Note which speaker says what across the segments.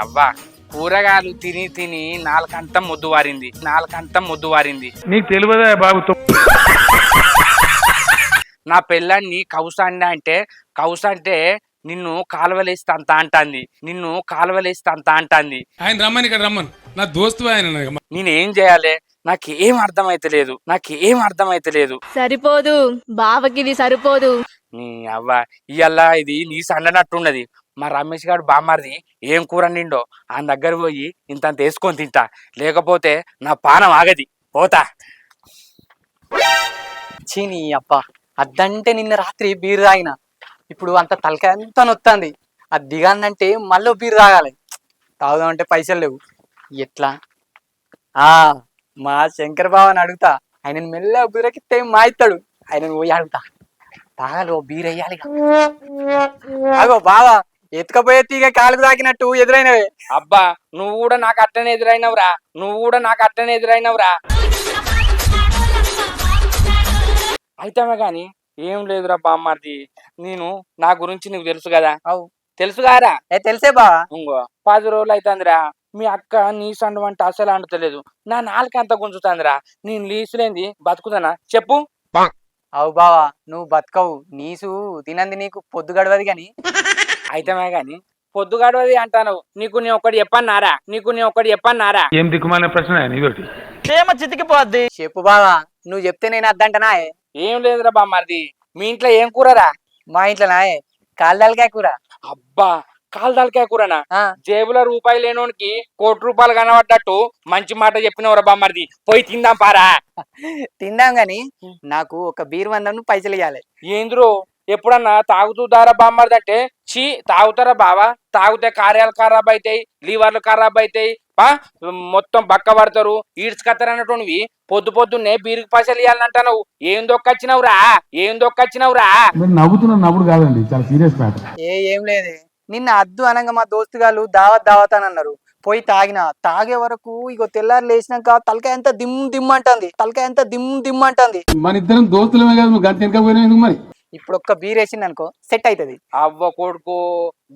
Speaker 1: అవ్వ కూరగాయలు తిని తిని నాలుకంతా మొద్దు వారింది
Speaker 2: నీకు తెలియదా బాబు?
Speaker 1: నా పెళ్ళాన్ని కౌస అంటే నిన్ను కాలువలేస్తే అంత అంటాంది
Speaker 2: ఆయన రమ్మని ఇక్కడ రమ్మను, నా దోస్తు ఆయన.
Speaker 1: నేనేం చేయాలి? నాకేం అర్థమైతలేదు.
Speaker 3: సరిపోదు బావకిది సరిపోదు.
Speaker 1: నీ అవ్వ ఇయ్యల్లా ఇది నీ సండనట్టున్నది. మా రమేష్ గారు బామ్మారిది ఏం కూర నిండో ఆయన దగ్గర పోయి ఇంతంత వేసుకొని తింటా, లేకపోతే నా పానం ఆగది. పోతా.
Speaker 4: చీని అప్ప అద్దంటే నిన్న రాత్రి బీరు తాగిన, ఇప్పుడు అంత తలకాయ అంతా నొత్తంది. అది దిగానంటే మళ్ళీ బీరు తాగాలి. తాగుదామంటే పైసలు లేవు. ఎట్లా? మా శంకర్ బావని అడుగుతా, ఆయన మెల్లగా బీరకిస్తే మా ఇస్తాడు. ఆయన పోయి అడుగుతా, తాగాలి ఓ బీరు వేయాలి. అగో బావా ఎత్తుకపోయే తీగ కాలుకు తాకినట్టు ఎదురైనవే.
Speaker 1: అబ్బా నువ్వు కూడా నాకు అట్టనే ఎదురైనవురా. అయితేమే గాని ఏం లేదురా బామ్మారిది, నేను నా గురించి నీకు తెలుసు కదా. తెలుసు కారా?
Speaker 4: తెలిసే బావా.
Speaker 1: ఇంకో 10 రోజులు అవుతుందిరా, మీ అక్క నీ సండు అంటే అసలు అంటలేదు. నా నాలుక అంత గుంజుతుందిరా. నేను లీసులేంది బతుకుతానా చెప్పు?
Speaker 4: అవు బావా నువ్వు బతకవు, నీసు తినంది నీకు పొద్దు గడవది గాని.
Speaker 1: అయితేమే గాని పొద్దు గడవది అంటాను. నీకు నీ ఒక్కటి చెప్పన్నారా?
Speaker 2: ఏం దిక్కుమాలిన ప్రశ్న ఇదొకటి.
Speaker 4: చితికిపోద్ది. చెప్పు బావా, నువ్వు చెప్తే నేను అద్దంటనా?
Speaker 1: ఏం లేదురా బామ్మారిది, మీ ఇంట్లో ఏం కూరరా?
Speaker 4: మా ఇంట్లో నాయే కాళ్ళకాయ కూర.
Speaker 1: అబ్బా కాలుదాలకాయ కూరనా? జేబులో రూపాయి లేనోనికి ₹1 కోటి కనబడ్డట్టు మంచి మాట చెప్పినవరా బామ్మారిది. పోయి తిందాం పారా.
Speaker 4: తిందాం గాని నాకు ఒక బీర్ మందం పైసలు ఇవ్వాలి.
Speaker 1: ఏంద్రో ఎప్పుడన్నా తాగుతుందారా బామ్మారిది అంటే? చీ తాగుతారా బావా? తాగితే కార్యాలు ఖరాబ్ అవుతాయి, లీవర్లు ఖరాబ్ అవుతాయి, మొత్తం బక్క పడతారు, ఈడ్చుకత్తారు అన్నటువంటివి పొద్దున్నే బీరుకు పైసలు ఇవ్వాలంటావు. ఏం దొక్కచ్చినవురా?
Speaker 2: నవ్వుడు కాదండి, చాలా సీరియస్ మ్యాటర్.
Speaker 4: ఏం లేదే, నిన్న అద్దు అనంగా మా దోస్తుగాళ్ళు దావత్ అని అన్నారు. పోయి తాగే వరకు ఇగో తెల్లారు లేచినాక తలకాయ అంతా దిమ్ అంటుంది.
Speaker 2: మన ఇద్దరం దోస్తులమే కదా, నువ్వు గంట వెనక పోయినా ఎందుకు మరి?
Speaker 4: ఇప్పుడు ఒక్క బీర్ వేసింది అనుకో సెట్ అవుతుంది.
Speaker 1: అవ్వ కొడుకు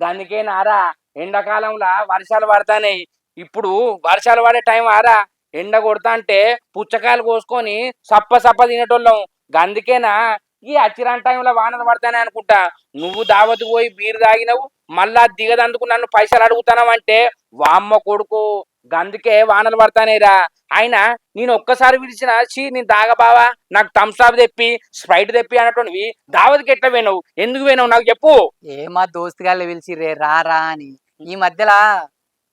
Speaker 1: దానికే నారా, ఎండాకాలంలో వర్షాలు పడతాయి. ఇప్పుడు వర్షాలు పడే టైం ఆరా, ఎండ కొడతా అంటే పుచ్చకాయలు కోసుకొని సప్ప తినేటోళ్ళం. గందుకేనా ఈ అచ్చిరాని టైంలో వానలు పడతానే అనుకుంటా. నువ్వు దావత్ పోయి బీరు తాగినవు, మళ్ళా దిగదందుకు నన్ను పైసలు అడుగుతానవంటే వామ్మ కొడుకు గందుకే వానలు పడతానేరా. అయినా నేను ఒక్కసారి పిలిచిన నేను తాగబావా నాకు థమ్స్అప్ తెప్పి స్ప్రైట్ తెప్పి అన్నటువంటివి దావత్కి ఎట్లా పోయినావు? ఎందుకు పోయినావు నాకు చెప్పు.
Speaker 4: మా దోస్తుగాళ్ళు పిలిచి రారా అని ఈ మధ్యలో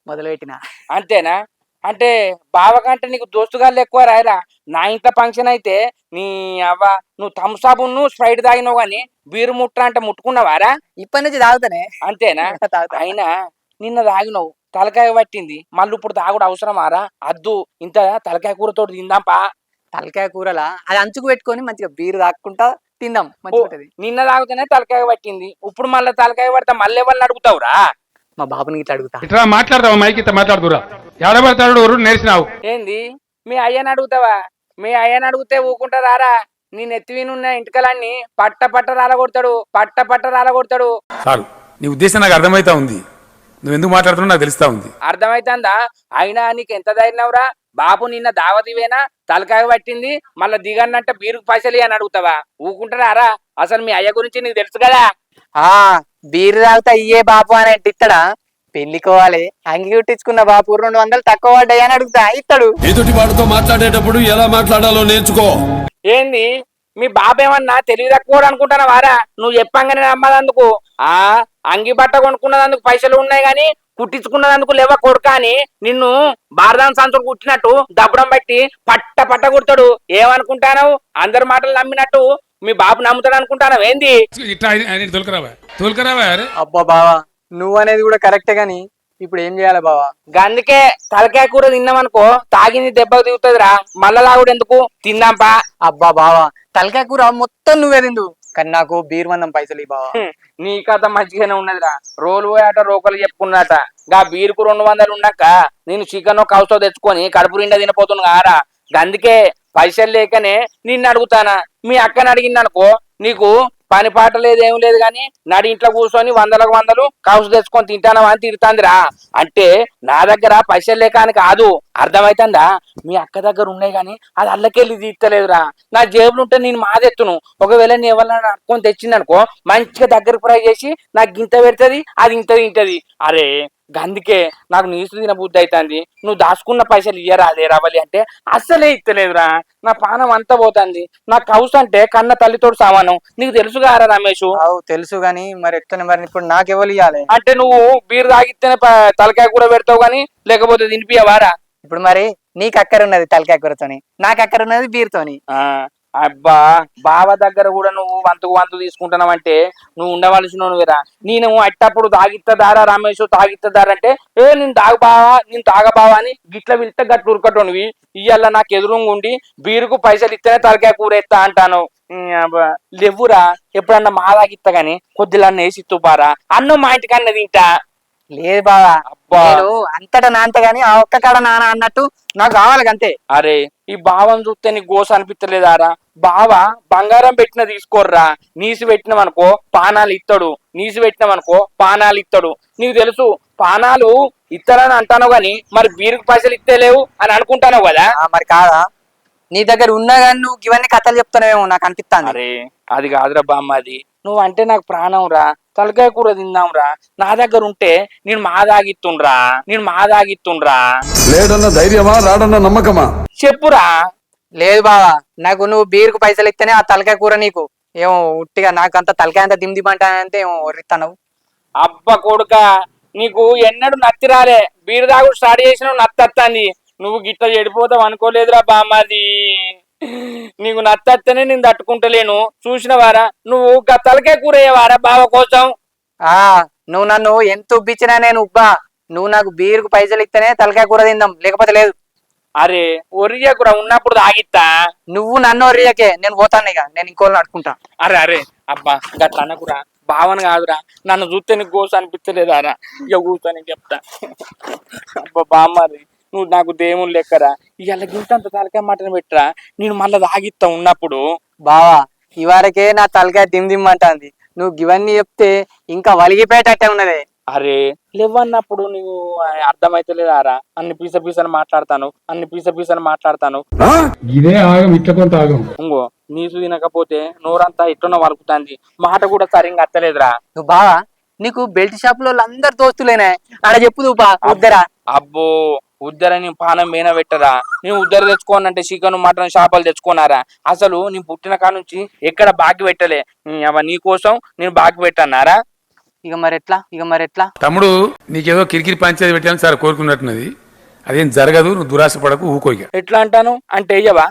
Speaker 4: మొదలుపెట్టిన.
Speaker 1: అంతేనా? అంటే బావ కంటే నీకు దోస్తుగాళ్ళు ఎక్కువ రాయరా? నా ఇంట్లో ఫంక్షన్ అయితే నీ అవ్వ నువ్వు థమ్స్అప్ స్ప్రైట్ తాగినావు గాని బీరు అంటే ముట్టుకున్నావారా?
Speaker 4: ఇప్పటి నుంచి తాగుతానే.
Speaker 1: అంతేనా? అయినా నిన్న తాగినావు, తలకాయ పట్టింది, మళ్ళీ ఇప్పుడు తాగుడు అవసరమారా? అద్దు ఇంత తలకాయ కూరతో తిందాంపా.
Speaker 4: తలకాయ కూరలా అది అంచుకు పెట్టుకొని మంచిగా బీరు తాక్కుంటా తిందాం.
Speaker 1: నిన్న తాగుతూనే తలకాయ పట్టింది, ఇప్పుడు మళ్ళీ తలకాయ పడితే మళ్ళీ ఎవరిని అడుగుతావురా?
Speaker 4: మా బాబుని ఇట్లా అడుగుతా.
Speaker 2: ఇట్లా మాట్లాడతావా? మైకి ఇట్లా మాట్లాడుతురా? ఎడబడతాడు నేర్చినావు.
Speaker 1: ఏంది మీ అయ్యని అడుగుతావా? మీ అయ్యని అడిగితే ఊకుంటారా? నేను ఎత్తివినున్న ఇంటికలన్నీ పట్ట రాలగొడతాడు.
Speaker 2: చాలు, నీ ఉద్దేశం నాకు అర్థమైతా ఉంది. నువ్వు ఎందుకు మాట్లాడుతున్నావు నాకు తెలుస్తా ఉంది.
Speaker 1: అర్థమైతుందా? అయినా నీకు ఎంత ధైర్యంరా? బాబు నిన్న దావతివేనా తలకాయ పట్టింది, మళ్ళా దిగన్నట్ట బీరుకు పైసలు అని అడుగుతావా? ఊకుంటారా? అసలు మీ అయ్య గురించి నీకు తెలుసు కదా.
Speaker 4: బీరు తాగుతా ఇయ్యే బాపు అని ఇస్తాడా? పెళ్లికోవాలి అంగి కుట్టించుకున్న బాపు 200 తక్కువ పడ్డాయి అని అడుగుతా, ఇస్తాడు.
Speaker 5: ఎదుటి వాడితో మాట్లాడేటప్పుడు ఎలా మాట్లాడాలో నేర్చుకో.
Speaker 1: ఏంది మీ బాబేమన్నా తెలివి తక్కువ అనుకుంటానా వారా? నువ్వు చెప్పంగానే నమ్మదందుకు. అంగి బట్ట కొనుక్కున్నదందుకు పైసలు ఉన్నాయి గాని కుట్టించుకున్నదందుకు లేవా కొడుకా అని నిన్ను బారదాన్ సంచులు కుట్టినట్టు దబ్బడం బట్టి పట్ట కుడతాడు. ఏమనుకుంటాను? అందరి మాటలు నమ్మినట్టు మీ బాబు నమ్ముతాడు అనుకుంటాను. ఏంది
Speaker 4: అబ్బా బావా నువ్వు అనేది కూడా కరెక్టే గాని ఇప్పుడు ఏం చేయాలి బావా?
Speaker 1: గందుకే తలకాయ కూర తిన్నామనుకో తాగింది దెబ్బకు దిగుతుందిరా, మళ్ళా లాగుడు ఎందుకు, తిందాంపా.
Speaker 4: అబ్బా బావా తలకాయ కూర మొత్తం నువ్వే తిందు కానీ నాకు బీర్ మందం పైసలు బావా.
Speaker 1: నీ కథ మంచిగానే ఉన్నదిరా. రోలు పోయాట రోకలు చెప్పుకున్నట. గా బీరుకు 200 ఉన్నాక నేను చికెన్ కౌసో తెచ్చుకొని కడుపు నిండా తినపోతున్నా కారా. గందుకే పైసలు లేకనే నిన్ను అడుగుతానా. మీ అక్కని అడిగిందనుకో నీకు పని పాట లేదు ఏం లేదు కానీ నడి ఇంట్లో కూర్చొని వందలకు వందలు కౌసు తెచ్చుకొని తింటానవా అని తిడుతాందిరా. అంటే నా దగ్గర పైసలు లేకని కాదు, అర్థమైతుందా? మీ అక్క దగ్గర ఉన్నాయి కానీ అది అల్లకెళ్ళి తీర్తలేదురా. నా జేబులు ఉంటే నేను మాదెత్తును. ఒకవేళ నీ ఎవరైనా అట్టుకొని తెచ్చిందనుకో మంచిగా దగ్గర ఫ్రై చేసి నాకు గింత పెడుతుంది, అది ఇంత తింటది. అరే గందుకే నాకు నీసు తిన బుద్ధి అవుతుంది. నువ్వు దాచుకున్న పైసలు ఇయ్యరా అదే రావాలి అంటే అస్సలే ఇస్తలేదురా. నా పానం అంతా పోతుంది. నాకు కౌసు అంటే కన్న తల్లితోడు సమానం. నీకు తెలుసుగా రమేష్.
Speaker 4: తెలుసు గాని మరి ఎట్లా మరి ఇప్పుడు నాకెవరు ఇవ్వాలి?
Speaker 1: అంటే నువ్వు బీరు తాగిస్తేనే తలకాయ కూర పెడతావు గానీ లేకపోతే తినిపియవారా?
Speaker 4: ఇప్పుడు మరి నీకు అక్కర ఉన్నది తలకాయ కూరతోని, నాకు అక్కర ఉన్నది బీరుతోని.
Speaker 1: అబ్బా బావ దగ్గర కూడా నువ్వు వంతుకు వంతు తీసుకుంటున్నావంటే నువ్వు ఉండవలసిన నువ్వేరా. నేను అట్టప్పుడు తాగిత్తదారా రమేష్ తాగిత్తదారా అంటే నేను తాగబావా నేను తాగబావా అని గిట్ల వెళ్తే గట్లు ఉరకటోనివి. ఇయ్యాల నాకు ఎదురుంగా ఉండి బీరుకు పైసలు ఇస్తేనే తలకాయ కూర ఎత్తా అంటాను. లేవురా, ఎప్పుడన్నా మా తాగిత్తా గాని కొద్దిలన్న వేసి ఇత్తుపారా అన్నం మా ఇంటికన్నా తింటా.
Speaker 4: లేదు బావా, అంతటా నాంత గాని ఆ ఒక్క కాడ నాన్న అన్నట్టు నాకు కావాలి అంతే.
Speaker 1: అరే ఈ బావం చూస్తే నీకు గోస అనిపించలేదారా? బావ బంగారం పెట్టిన తీసుకోర్రా, నీసు పెట్టినవనుకో పానాలు ఇస్తాడు, నీసు పెట్టినవనుకో పానాలు ఇస్తాడు. నీకు తెలుసు పానాలు ఇస్తారని అంటాను గాని మరి బీరుకు పైసలు ఇస్తలేవు అని అనుకుంటాను కదా.
Speaker 4: మరి కాదా, నీ దగ్గర ఉన్నా గాని నువ్వు ఇవన్నీ కథలు చెప్తానేమో నాకు అనిపిస్తాను.
Speaker 1: అరే అది కాదురా బామ్మ, అది నువ్వు అంటే నాకు ప్రాణం రా. తలకాయ కూర తిందాంరా, నా దగ్గర ఉంటే నేను మాదాగిత్తుండ్రా.
Speaker 5: లేడన్న ధైర్యమా రాడన్న నమ్మకమా?
Speaker 1: చెప్పురా.
Speaker 4: లేదు బావా, నాకు నువ్వు బీరుకు పైసలు ఇస్తేనే ఆ తలకాయ కూర నీకు ఏమో ఉట్టిగా నాకు అంత తలకాయ అంతా దిమ్దిమంటే ఏమో ఒర్రిస్తాను.
Speaker 1: అబ్బ కొడుక, నీకు ఎన్నడు నత్తి రాలే, బీరు తాగు స్టార్ట్ చేసిన నత్తత్తాంది. నువ్వు గిట్ల చెడిపోతావు అనుకోలేదురా బామ్మది. నీకు నత్తనే నేను తట్టుకుంటలేను. చూసినవారా నువ్వు తలకాయ కూర అయ్యేవారా బావ కోసం?
Speaker 4: నువ్వు నన్ను ఎంత ఉబ్బిచ్చినా నేను ఉబ్బా. నువ్వు నాకు బీరుకు పైసలు ఇస్తేనే తలకాయ కూర తిందాం, లేకపోతే లేదు.
Speaker 1: అరే ఒరియకురా, ఉన్నప్పుడు తాగిత్తా.
Speaker 4: నువ్వు నన్ను ఒరియకే, నేను పోతాను ఇక, నేను ఇంకోళ్ళని అడుకుంటా.
Speaker 1: అరే అబ్బా గట్ల అనకురా, భావన కాదురా. నన్ను చూస్తే నీకు గోస అనిపించలేదారా? ఇక కూర్చొని చెప్తా. అబ్బా బామ్మది నువ్వు నాకు దేవుని లెక్కరా. ఇవాళ గింతంత తలకాయ మటన్ పెట్టరా, నేను మళ్ళీ తాగిస్తా ఉన్నప్పుడు.
Speaker 4: బావా ఇవరకే నా తలకాయ దిమ్దిమ్మంటాంది, నువ్వు ఇవన్నీ చెప్తే ఇంకా వలిగిపోయేటట్టే ఉన్నది.
Speaker 1: అరే లేవన్నప్పుడు నువ్వు అర్థమైతలేదారా? అన్ని పీసని మాట్లాడతాను.
Speaker 2: ఇదే ఆగం, ఇట్ల కొంత ఆగం.
Speaker 1: ఇంకో నీసు తినకపోతే నోరంతా ఇట్లున్న వలుకుతాంది, మాట కూడా సరిగ్గా అత్తలేదురా.
Speaker 4: నువ్వు బావా నీకు బెల్ట్ షాప్ లో అందరు దోస్తులేనే ఆడ చెప్పు నువ్వు ఉద్దరా.
Speaker 1: అబ్బో ఉద్దర నీ పానం మీన పెట్టరా? నేను ఉద్దర తెచ్చుకోనంటే చికెన్ మటన్ చేపలు తెచ్చుకున్నారా? అసలు నీ పుట్టిన కాడ నుంచి ఎక్కడ బాకి పెట్టలే. నీ కోసం నేను బాకి పెట్టన్నారా?
Speaker 4: ఇక మరి ఎట్లా
Speaker 2: తమ్ముడు నీకేదో కిరికిరి పంచాయతీ పెట్టాలని సార్ కోరుకున్నట్టున్నది. అదేం జరగదు, నువ్వు దురాశ పడకు, ఊకోయిక.
Speaker 1: ఎట్లా అంటాను అంటే ఇయ్యవా?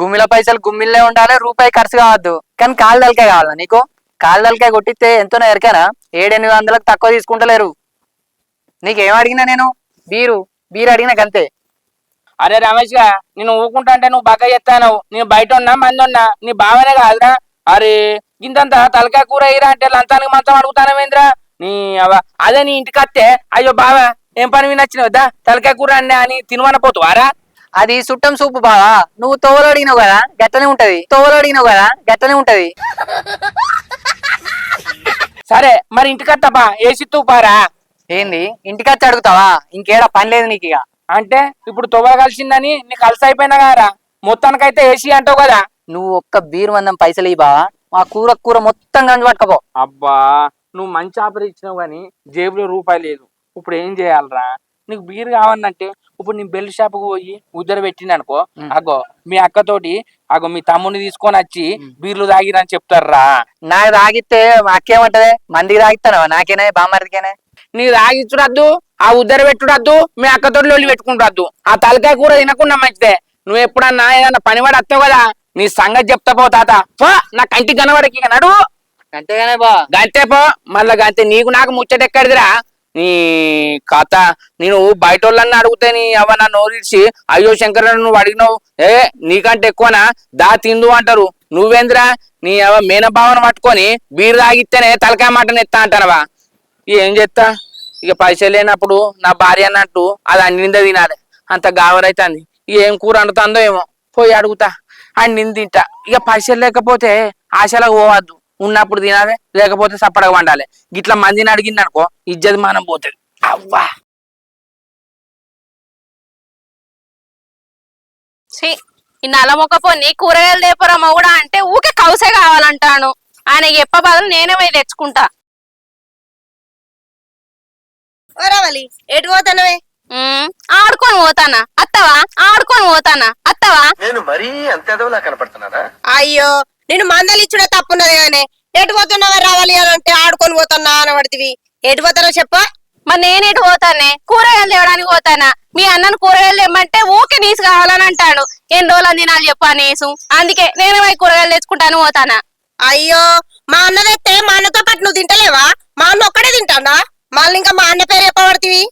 Speaker 4: గుమ్మిల పైసలు గుమ్మిల్లే ఉండాలి, రూపాయి ఖర్చు కావద్దు. కానీ కాలు దళకాయ కావాలా నీకు? కాలు దళకాయ కొట్టిస్తే ఎంతోనో ఎరికానా? 700-800 తక్కువ తీసుకుంటలేరు. నీకేం అడిగినా నేను బీరు అడిగినా అంతే.
Speaker 1: అరే రమేష్ గా నేను ఊకుంటా అంటే నువ్వు బాగా చెప్తాను. నేను బయట ఉన్నా మంది ఉన్నా నీ బావనే కాదురా. అరే ఇంతంత తలకాయ కూర ఇరా అంటే లంచానికి మంచం అడుగుతానవేంద్రా? నీ అదే నీ ఇంటికి వస్తే అయ్యో బావా ఏం పని వినొచ్చినవద్దా తలకాయ కూర అన్నా అని తినవన పోతువారా?
Speaker 4: అది సుట్టం సూపు బావా, నువ్వు తోవలు అడిగినావు కదా గట్టనే ఉంటది.
Speaker 1: సరే మరి ఇంటికి వస్తాపా, ఏసి తూపారా.
Speaker 4: ఏంది ఇంటికి వచ్చి అడుగుతావా? ఇంకేడా పని లేదు నీకు ఇక.
Speaker 1: అంటే ఇప్పుడు తొవ్వ కలిసిందని నీకు కలిసి అయిపోయినా కదా, మొత్తానికైతే ఏసీ అంటావు కదా.
Speaker 4: నువ్వు ఒక్క బీరు మందం పైసలు ఇవ్వ బావా, మా కూర మొత్తం గంజు పట్టుకపో.
Speaker 1: అబ్బా నువ్వు మంచి ఆఫర్ ఇచ్చినావు కానీ జేబులో రూపాయి లేదు. ఇప్పుడు ఏం చేయాలరా? నీకు బీరు కావాలంటే ఇప్పుడు నేను బెల్ట్ షాప్ కు పోయి ఉద్దర పెట్టిననుకో, అగో మీ అక్కతోటి అగో మీ తమ్ముని తీసుకొని వచ్చి బీర్లు తాగిరని చెప్తారా.
Speaker 4: నాకు తాగిస్తే అక్కేమంటదే? మందికి తాగిస్తానవా? నాకేనా బామ్మరికేనా?
Speaker 1: నీకు తాగిచ్చుడద్దు, ఆ ఉద్దర పెట్టుడద్దు, మీ అక్కతోటి లొల్లి పెట్టుకుంటద్దు. ఆ తలకాయ కూర తినకుండా మంచిదే. నువ్వు ఎప్పుడన్నా ఏదన్నా పనివాడు వస్తావు కదా, నీ సంగతి చెప్తా పో తాత. నా కంటికి కనబడకి నడు
Speaker 4: అంతేగానే బా
Speaker 1: గంతే పో. మళ్ళా గంతే నీకు నాకు ముచ్చట ఎక్కడిదిరా నీ కథ. నేను బయట వాళ్ళని అడిగితే నీ అవ నా నోరిడిచి అయ్యో శంకర్ నువ్వు అడిగినావు నీకంటే ఎక్కువనా దా తిందు అంటారు. నువ్వేంద్రా నీ అవ మేనభావన పట్టుకొని బీరు తాగిస్తేనే తలకాయ మటన్ ఎత్తా అంటానవా? ఏం చేస్తా ఇక పైసలు లేనప్పుడు నా భార్య అన్నట్టు అది అన్నిందే తినాలి. అంత గావరైతుంది. ఏం కూర వండుతుందో ఏమో పోయి అడుగుతా. నేను తింటా. ఇక పైసలు లేకపోతే ఆశలకు పోవద్దు, ఉన్నప్పుడు తినాలి, లేకపోతే సప్పడగా వండాలి. గిట్లా మందిని అడిగింది అనుకో ఇజ్జత్ మానం పోతుంది. అవ్వా
Speaker 6: ఈ నల్లమొక్కపోని కూరగాయలు లేపరమ్మ కూడా అంటే ఊకే కౌసే కావాలంటాను. ఆయన చెప్ప బదులు నేనే పోయి తెచ్చుకుంటా.
Speaker 7: ఓరావలి ఎటు పోతానవే?
Speaker 6: ఆడుకొని పోతానా అత్తవా, ఆడుకొని పోతానా అత్తవా.
Speaker 8: నేను మరీ అంత ఎదవలా కనపడుతున్నారా?
Speaker 7: అయ్యో నేను మందలిచ్చుడే తప్పున్నది కానీ ఎటు పోతున్నావా రావాలి అని అంటే ఆడుకొని పోతున్నా అనబడితివి. ఎటు పోతానో చెప్ప.
Speaker 6: మరి నేనేటు పోతానే? కూరగాయలు తేవడానికి పోతానా. మీ అన్నను కూరగాయలు తెమ్మంటే ఊకే నీసు కావాలని అంటాడు. ఎన్ని రోజులు తినాలి చెప్పా నీసు, అందుకే నేనే పోయి కూరగాయలు తెచ్చుకుంటాను పోతానా.
Speaker 7: అయ్యో మా అన్న తెస్తే మా అన్నతో పాటు నువ్వు తింటలేవా? మా అన్న ఒక్కడే తింటానా? మళ్ళీ ఇంకా మా అన్న పేరు చెప్పబడితివి.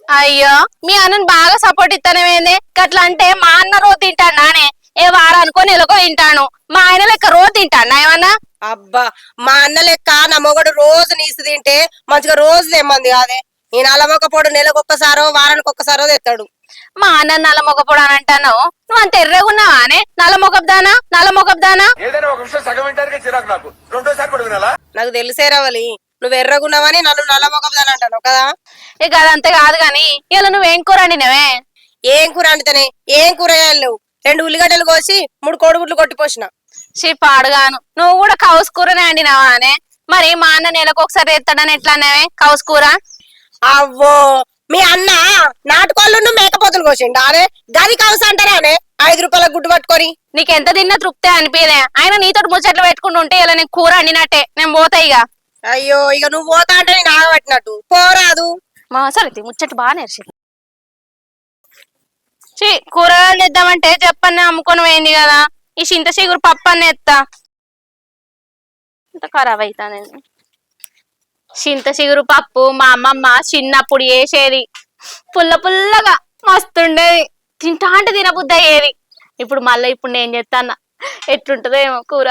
Speaker 6: అయ్యో మీ అన్నను బాగా సపోర్ట్ ఇస్తానేమేంది? గట్లా అంటే మా అన్న రోజు తింటాను నానే, ఏ వారానికో నెలకో తింటాను. మా ఆయన లెక్క రోజు తింటాను ఏమన్నా?
Speaker 7: అబ్బా మా అన్న లెక్క నా మొగడు రోజు నీసు తింటే మంచిగా రోజు తెమ్మంది కాదే. ఈ నల్లమొక్కపోడు నెలకు ఒక్కసారో వారానికి ఒక్కసారో తెస్తాడు.
Speaker 6: మా అన్న నల్లమొగపోడు అని అంటాను. నువ్వు అంత ఎర్రగున్నావా అనే? నల్లమొగబ్దానా నల్లమొగబ్దానా.
Speaker 8: ఏదైనా ఒక విషయం సగం వింటానికి చిరాకు నాకు. రెండోసారి కూడా వినాలా?
Speaker 7: నాకు తెలిసేరావలి నువ్వు ఎర్రగున్నావని నన్ను నల్లమొగదాని అంటాను కదా.
Speaker 6: ఇక అదంతే కాదు గాని ఇలా నువ్వేం కూర వండినవే?
Speaker 7: ఏం కూర అంటేనే ఏం కూరగాయలు లేవు. 2 ఉల్లిగడ్డలు కోసి 3 కోడిగుడ్లు కొట్టిపోసిన.
Speaker 6: పాడుగాను నువ్వు కూడా కౌసు కూరనే వండినావా అనే? మరి మా అన్న నెలకు ఒకసారి ఎత్తాడని ఎట్లా అన్నావే కౌసు కూర?
Speaker 7: అవ్వో మీ అన్న నాటుకోళ్ళు మేకపోతులు కోసిండు అనే గది కౌసు అంటారా అనే 5 రూపాయల గుడ్డు పట్టుకొని.
Speaker 6: నీకెంత తిన్నా తృప్తే అనిపించలే. ఆయన నీతో ముచ్చట్లు పెట్టుకుంటూ ఉంటే ఇలా నేను కూర వండినట్టే, నేను పోతా ఇక.
Speaker 7: అయ్యో ఇక నువ్వు పోతా అంటే నేను ఆగబట్టినట్టు పోరాదు.
Speaker 6: మా సరే ముచ్చట్లు బాగా నేర్చింది. కూరగాయలు తెద్దామంటే చెప్పన్న అమ్ముకొని పోయింది కదా. ఈ చింత చిగురు పప్పు అన్న ఎత్తా. ఇంత ఖరాబ్ అవుతా నేను. చింత చిగురు పప్పు మా అమ్మమ్మ చిన్నప్పుడు వేసేది. పుల్ల పుల్లగా మస్తుండేది. తింటా అంటే తినబుద్ధి అయ్యేది. ఇప్పుడు నేను చేస్తాను ఎట్లుంటుందో ఏమో కూర.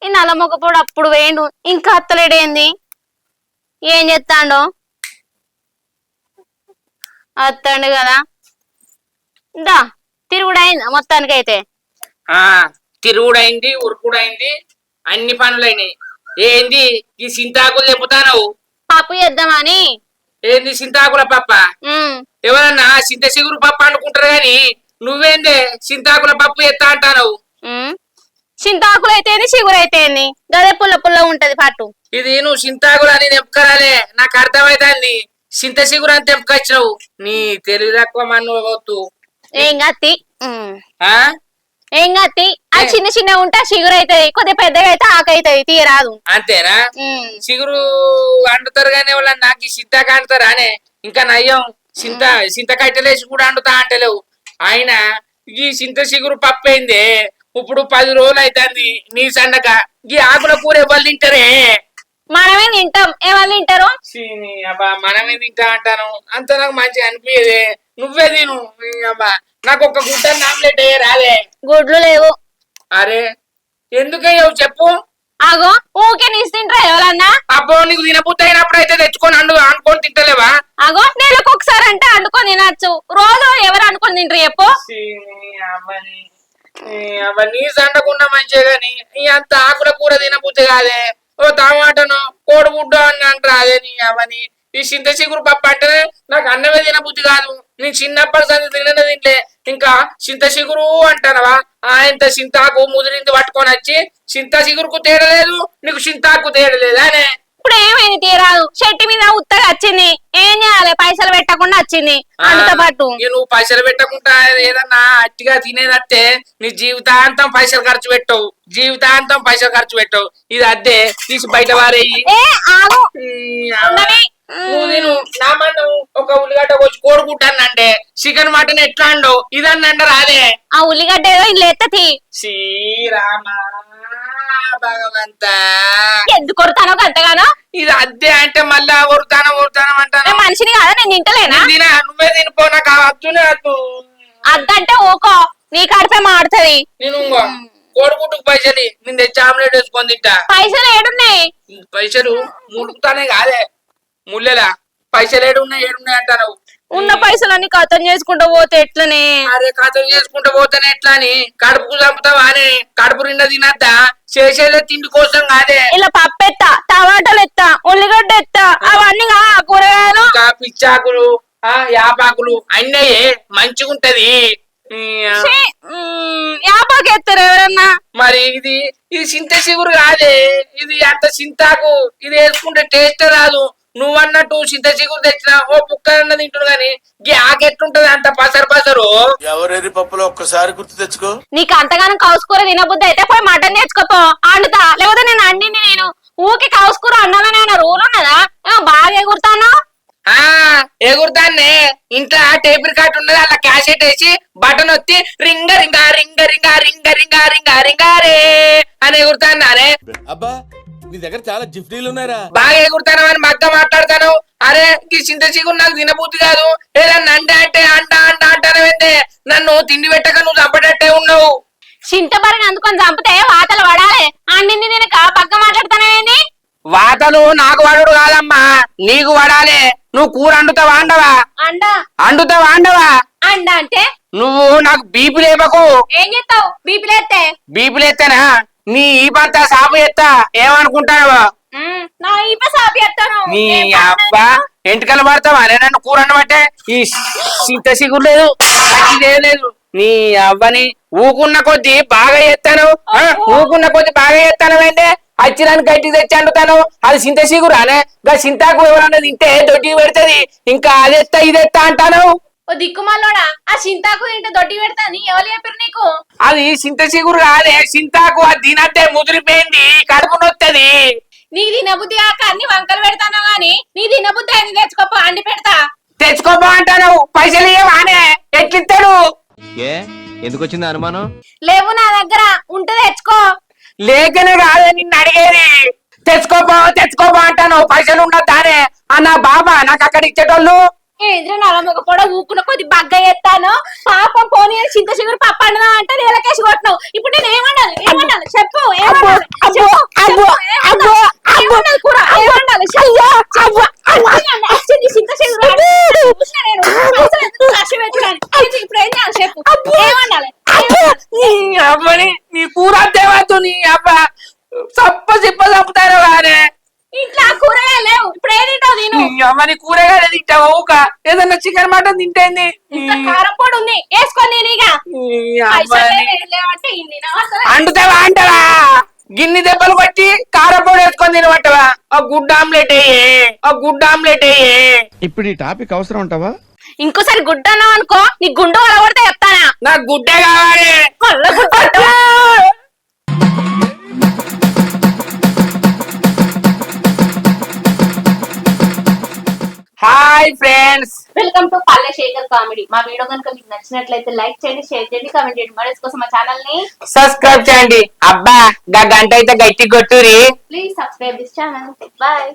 Speaker 6: ఈ నల్లమొగపోడు అప్పుడు వేయండు, ఇంకా అత్తలేడేంది? ఏం చేస్తాడో అత్తండు కదా. దా తిరుగుడైందా మొత్తానికైతే?
Speaker 1: తిరుగుడైంది, ఉరుకుడైంది, అన్ని పనులైనాయి. ఏంది ఈ సింతాకులు తెంపుతానవు?
Speaker 6: పప్పు చేద్దామని.
Speaker 1: ఏంది సింతాకుల పప్ప? ఎవరన్నా చింత చిగురు పప్పు అనుకుంటారు గాని నువ్వేందే సింతాకుల పప్పు ఎత్తా అంటావు?
Speaker 6: చింతాకులు అయితేంది చిగురు అయితేంది, గదే పుల్ల పుల్ల ఉంటది పట్టు.
Speaker 1: ఇది నువ్వు సింతాకులు అని తెంపుకరాలే, నాకు అర్థమైంది. చింత చిగురు అని తెంపుకొచ్చినావు. నీ తెలివి తక్కువ మన్ను వద్దు.
Speaker 6: ఏం గత్తి ఏం గత్తి, ఆ చిన్న చిన్న ఉంటే చిగురు అవుతుంది, కొద్దిగా పెద్దగా అయితే ఆకు అవుతుంది, తీయరాదు.
Speaker 1: అంతేనా? చిగురు వండుతారు కానీ వాళ్ళ నాకు ఈ సింతాక అంటారా అనే? ఇంకా నయ్యం చింత కట్టెలేసి కూడా అండుతా అంటలేవు. ఆయన ఈ చింత చిగురు పప్పు అయిందే ఇప్పుడు 10 రోజులు అవుతుంది నీ సండక. ఈ ఆకుల కూర ఎవరు తింటారే?
Speaker 6: మనమే తింటాం, ఎవరు తింటారు?
Speaker 1: అబ్బా మనమే తింటా అంటాను, అంత నాకు మంచిగా అనిపించదే. నువ్వే తిను అబ్బా. నాకు ఒక గుడ్డ ఆమ్లెట్ అయ్యే రాలే.
Speaker 6: గుడ్లు లేవు.
Speaker 1: అరే ఎందుకయ్యావు చెప్పు.
Speaker 6: ఆగో ఊకే నీసు తింటారా ఎవరన్నా?
Speaker 1: అబ్బో నీకు తినబుద్ధి అయినప్పుడు అయితే తెచ్చుకొని అనుకొని తింటలేవా?
Speaker 6: ఆగో నెలకు ఒకసారి అంటే అనుకొని తినచ్చు, రోజు ఎవరు అనుకొని తింటారు చెప్పు.
Speaker 1: అవన్నీ సండకుండా మంచిగా గాని అంత ఆకుల కూర తినబుద్ధి కాదే. ఓ టమాటను కోడిగుడ్డు అని అంటారు అదే నీ అవని. ఈ చింత చిగురు పప్పు అంటే నాకు అన్నమే తినబుద్ధి కాదు. నేను చిన్నప్పటి సంది తినలే. ఇంకా చింత చిగురు అంటానవా? ఇంత చింతాకు ముదిరింది పట్టుకొని వచ్చి చింత చిగురుకు తేడలేదు, నీకు చింతాకు తేడలేదు అనే.
Speaker 6: ఇప్పుడు ఏమైంది తీరాదు, చెట్టు మీద ఉత్తగా వచ్చింది, ఏం చేయాలి? పైసలు పెట్టకుండా వచ్చింది అంత పాటు.
Speaker 1: నువ్వు పైసలు పెట్టకుండా ఏదన్నా అట్టిగా తినేదత్తే నీ జీవితాంతం పైసలు ఖర్చు పెట్టవు, జీవితాంతం పైసలు ఖర్చు పెట్టవు. ఇది అద్దే తీసి బయట వారేయి. నా మన్ను ఒక ఉల్లిగడ్డ వచ్చి కోడుకుంటాను అంటే చికెన్ మటన్ ఎట్లా అండవు ఇదన్నా అంటారు అదే.
Speaker 6: ఆ ఉల్లిగడ్డ ఏదో ఇల్లు ఎత్తది.
Speaker 1: శ్రీరామ భగవంత
Speaker 6: ఎందుకు కొడతానో అంతగానో?
Speaker 1: ఇది అద్దే అంటే మళ్ళా కొడతానం అంటాను.
Speaker 6: మనిషిని కాదా నేను తింటలేనా?
Speaker 1: నువ్వే తినిపో, నాకు అద్దునే అద్దు.
Speaker 6: అద్దంటే ఓకో నీ కడిపే మాడుతుంది.
Speaker 1: నేను కోడిగుడ్డుకు పైసలు నేను తెచ్చి ఆమ్లెట్ వేసుకొని తింటా.
Speaker 6: పైసలు ఏడున్నాయి?
Speaker 1: పైసలు ముడుకుతానే కాదే ముళ్ళెలా పైసలు ఏడున్నాయి అంటావు.
Speaker 6: ఉన్న పైసలన్నీ ఖతం చేసుకుంటూ పోతే ఎట్లనే?
Speaker 1: అరే కథ చేసుకుంటూ పోతానే ఎట్లా అని కడుపుకు చంపుతావా అని కడుపు నిండా తినద్దా చేసేదే తిండి కోసం కాదే.
Speaker 6: ఇలా పప్పు ఎత్తా, టమాటాలు ఎత్తా, ఉల్లిగడ్డ ఎత్తా, అవన్నీ కూరగాయలు
Speaker 1: ఇంకా పిచ్చాకులు యాపాకులు అన్నయ్యే మంచిగుంటది.
Speaker 6: యాపాకు ఎత్తారు ఎవరన్నా?
Speaker 1: మరి ఇది చింత చిగురు కాదే, ఇది అంత చింతాకు. ఇది వేసుకుంటే టేస్ట్ రాదు. నువ్వన్నట్టు చింత చిగురు తెచ్చిన ఓ పుక్కన్న తింటుడు గాని ఆకెట్లుంటది అంత పసరు పసరు.
Speaker 8: ఎవరేరి పప్పులో ఒక్కసారి గుర్తు తెచ్చుకో.
Speaker 6: నీకు అంతగానం కౌసుకూర తినబుద్ధి అయితే పోయి మటన్ తెచ్చుకోపో, అండుతా. లేకపోతే నేను అండింది నేను ఊకి కౌసుకూర అన్నాలని ఏమైనా రూల్ ఉన్నదా? బాగా ఎగురుతాను.
Speaker 1: ఎగురుతానే ఇంట్లో టేప్ రికార్డ్ ఉన్నది, అలా క్యాసెట్ వేసి బటన్ వచ్చి రింగ రింగ రింగ రింగ రింగ రింగ రింగ రింగారే అని ఎగురుతానే.
Speaker 8: అబ్బా నీ దగ్గర చాలా జిఫ్టీలు ఉన్నారా?
Speaker 1: బాగా ఎగురుతాను అని మగ్గ మాట్లాడతాను. అరే ఈ చింత చిగురు నాకు తినబుద్ధి కాదు, ఏదన్నా అంటే అంటానవేంటే నన్ను తిండి పెట్టక నువ్వు చంపేటట్టే ఉన్నావు.
Speaker 6: చింతపరిని అందుకొని చంపితే వాతలు పడాలి. అండింది నేను పక్క మాట్లాడతానేంది?
Speaker 1: వాతలు నాకు వాడు కాదమ్మా, నీకు పడాలి. నువ్వు కూర అండుతావా అండవా? అండుతావా అండవా?
Speaker 6: అండ అంటే
Speaker 1: నువ్వు నాకు బీపీ లేపకు.
Speaker 6: ఏం చేస్తావు? బీపీలేస్తే
Speaker 1: బీపీలేస్తేనా నీ ఈ పంత సాపు ఎత్తా ఏమనుకుంటావా?
Speaker 6: నా ఈప సాపి ఎత్తాను.
Speaker 1: నీ అబ్బా ఎంటికలు పడతావా అరే నన్ను కూర అండబట్టే? ఈ చింత సిగురు లేదు, ఇదేం లేదు. నీ అవ్వని ఊకున్న కొద్ది బాగా ఎత్తాను, ఊకున్న కొద్ది బాగా ఎత్తాను అంటే అచ్చిరాన్ని గట్టి తెచ్చి అండుతాను. అది చింత సిగురు అనే చింతాకు ఎవరన్నా తింటే దొడ్డికి పెడుతుంది. ఇంకా అదెత్తా ఇదెత్తా అంటాను.
Speaker 6: ఓ దిక్కుమాలోడా, ఆ చింతాకు తింటే దొడ్డి పెడతాని ఎవరు చెప్పారు నీకు?
Speaker 1: అది చింత చిగురు కాదే, చింతాకు. అది తినద్దే, ముదిరిపోయింది, కడుపు నొత్తది.
Speaker 6: నీ తినబుద్ధి కాక అన్ని వంకలు పెడతాను గాని నీ తినబుద్ధి అన్ని తెచ్చుకోపో, అండి పెడతా.
Speaker 1: తెచ్చుకోపో అంటాను. పైసలు ఇవ్వనే ఎట్లిస్తాడు?
Speaker 9: ఏ ఎందుకు వచ్చింది అనుమానం?
Speaker 6: లేవు నా దగ్గర, ఉంటే తెచ్చుకో.
Speaker 1: లేకనే కాదే నిన్ను అడిగేది. తెచ్చుకోపో అంటాను. పైసలు ఉండొద్దానే అన్న బాబా నాకు అక్కడ ఇచ్చేటోళ్ళు.
Speaker 6: ఎదురు నలమొక పొడ ఊకున్న కొద్ది బగ్గ ఎత్తాను. పాపం పోనీ చింత చిగురు పప్పు అండదా అంటే నేలకేసి కొట్టినావు. ఇప్పుడు నేను ఏమన్నాను చెప్పు. చింత చిగురు ఇప్పుడు ఏం చేయాలి చెప్పు? ఏమన్నాలి?
Speaker 1: అవ్వని నీ కూర దేవద్దు. నీ అబ్బ చిప్ప చంపుతారు కానీ
Speaker 6: ఇంట్లో కూరగాయలు లేవు. ఇప్పుడు ఏది తింటావు?
Speaker 1: అమ్మని కూరగాయలు తింటావా? ఊక ఏదన్నా చికెన్ మటన్ తింటేంది?
Speaker 6: కారం పొడి ఉంది, వేసుకొని
Speaker 1: అంటుతావా అంటావా? గిన్ని దెబ్బలు కొట్టి కారపొడి వేసుకొని తినమంటావా? ఒక గుడ్ ఆమ్లెట్ వేయే.
Speaker 9: ఇప్పుడు ఈ టాపిక్ అవసరం ఉంటావా?
Speaker 6: ఇంకోసారి గుడ్డ అన్నావు అనుకో, నీ గుండు వల్ల కొడితే చెప్తానా?
Speaker 1: నాకు గుడ్డే కావాలి. హాయ్ ఫ్రెండ్స్,
Speaker 6: వెల్కమ్ టు పల్లె శేఖర్ కామెడీ. మా వీడియో కనుక మీకు నచ్చినట్లయితే లైక్ చేయండి, షేర్ చేయండి, కామెంట్ చేయండి. మరిస్ కోసం మా ఛానల్ ని
Speaker 1: సబ్స్క్రైబ్ చేయండి. అబ్బా గంట అయితే గట్టి కొట్టురి.
Speaker 6: Please subscribe this channel. Bye.